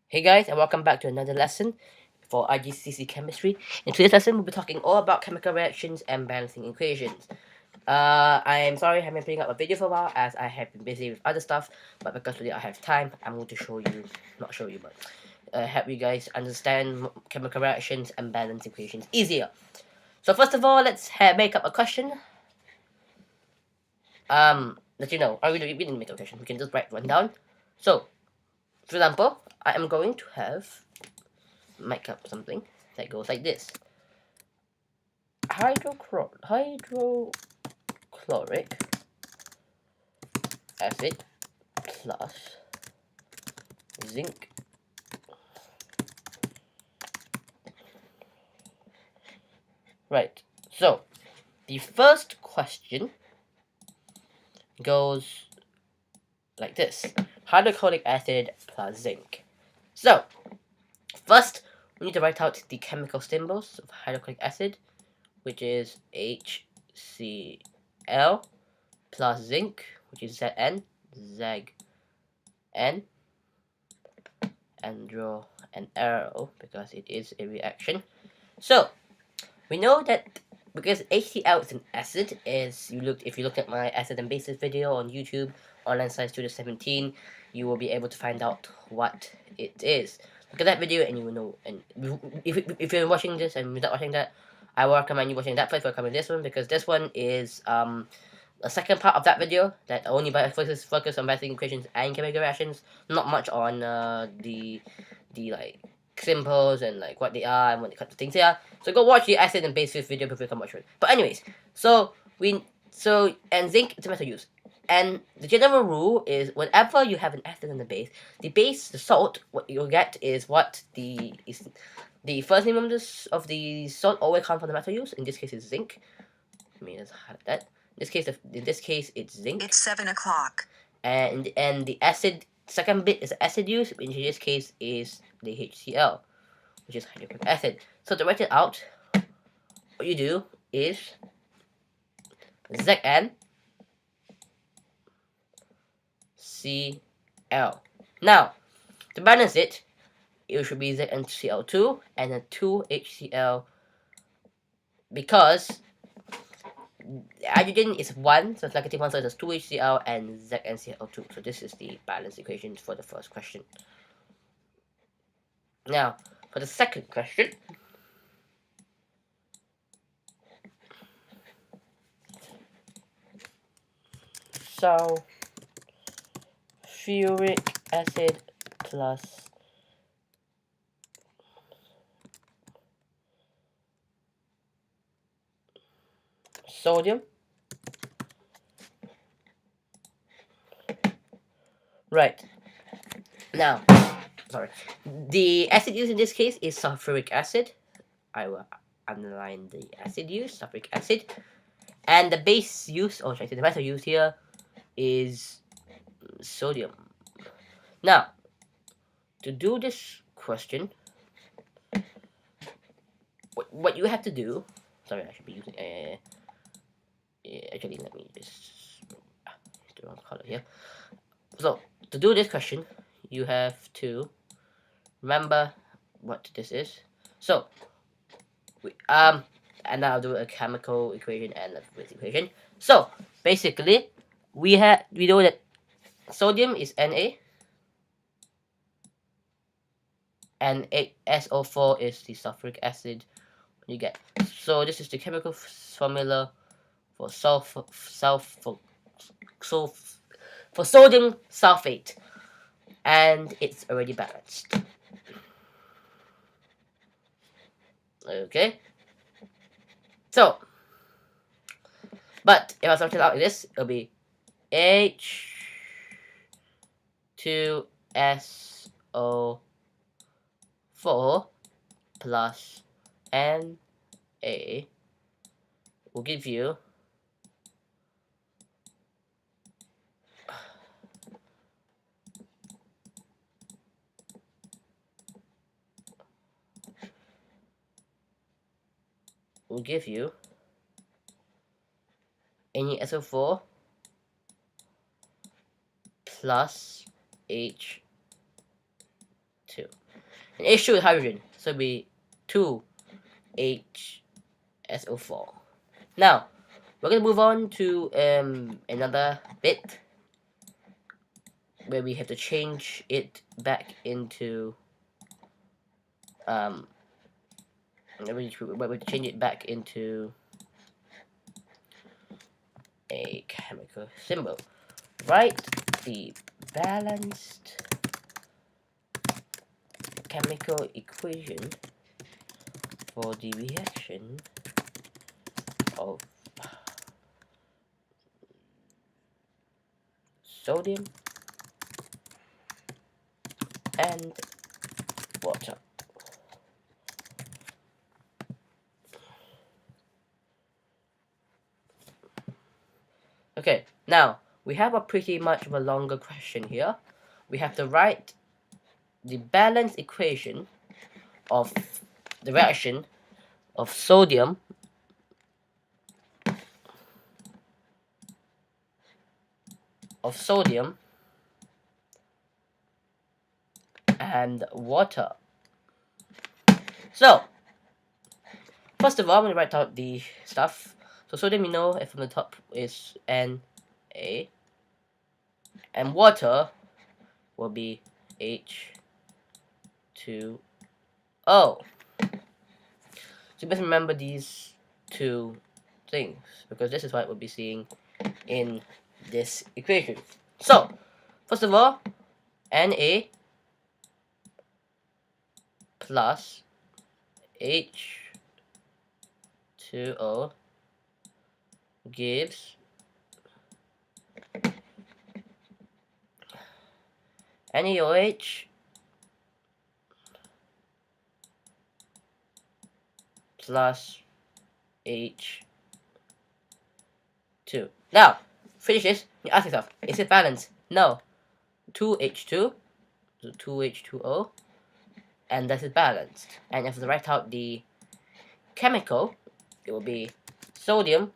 Hey guys, and welcome back to another lesson for IGCSE chemistry. In today's lesson, we'll be talking all about chemical reactions and balancing equations. I'm sorry I haven't been putting up a video for a while as I have been busy with other stuff, but because today I have time, I'm going to show you, not show you, but help you guys understand chemical reactions and balance equations easier. So first of all, let's make up a question. Let you know, we didn't make a question, we can just write one down. So, for example, I am going to make up something that goes like this. Hydrochloric acid plus zinc right. So the first question goes like this: hydrochloric acid plus zinc. So first we need to write out the chemical symbols of hydrochloric acid, which is HCl, plus zinc, which is Zn, Zn, and draw an arrow because it is a reaction. So we know that because HCl is an acid, if you looked at my acid and bases video on YouTube, Online Science 2017, you will be able to find out what it is. Look at that video and you will know. And if you're watching this and you're not watching that, I will recommend you watching that first before coming this one, because this one is the second part of that video that only focus on balancing equations and chemical reactions, not much on the like symbols and like what they are and what the kinds of things they are. So go watch the acid and base video before you come watch it. But anyways, and zinc is a metal use. And the general rule is whenever you have an acid and a base, the salt, what you'll get is what the first name of the salt always comes from the metal use. In this case, it's zinc. Let me just highlight that. In this case, it's zinc. It's 7 o'clock. And the acid, second bit is acid use, which in this case is the HCl, which is hydrochloric acid. So to write it out, what you do is Zn Cl. Now, to balance it, it should be ZnCl2 and then 2HCl, because hydrogen is 1, so it's negative 1, so it's 2HCl and ZnCl2. So this is the balance equation for the first question. Now, for the second question, sulfuric acid plus sodium. Right. Now, sorry. The acid used in this case is sulfuric acid. I will underline the acid use, sulfuric acid. And the base use, or should I say the metal use here, is sodium. Now, to do this question, what you have to do, sorry, I should be using actually, let me just the wrong color here. So to do this question, you have to remember what this is. So and now I'll do a chemical equation and a physics equation. So basically, we know that sodium is Na, and SO4 is the sulfuric acid you get. So this is the chemical formula for sodium sulfate, and it's already balanced. Okay. So, but if I sort it out like this, it'll be H2SO4 plus Na will give you NaSO4 plus H2. And H2 is hydrogen, so it'll be 2HSO4. Now, we're going to move on to another bit where we have to change it back into where we change it back into a chemical symbol. Write the balanced chemical equation for the reaction of sodium and water. Okay, now we have a pretty much of a longer question here. We have to write the balanced equation of the reaction of sodium and water. So, first of all, I'm going to write out the stuff. So sodium, you know, from the top is Na, and water will be H2O. So you must remember these two things, because this is what we'll be seeing in this equation. So, first of all, Na plus H2O gives NaOH plus H2. Now, finish this, you ask yourself, is it balanced? No. 2H2, so 2H2O, and this is balanced. And if we write out the chemical, it will be sodium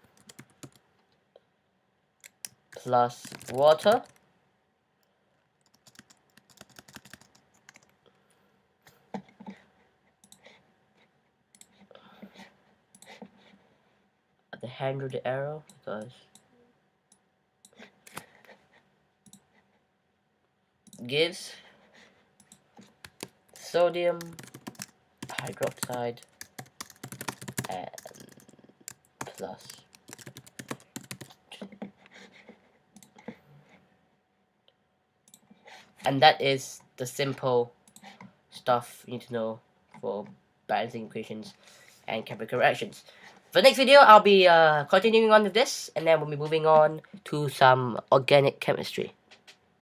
plus water at the hand of the arrow, because gives sodium hydroxide and plus. And that is the simple stuff you need to know for balancing equations and chemical reactions. For the next video, I'll be continuing on with this, and then we'll be moving on to some organic chemistry.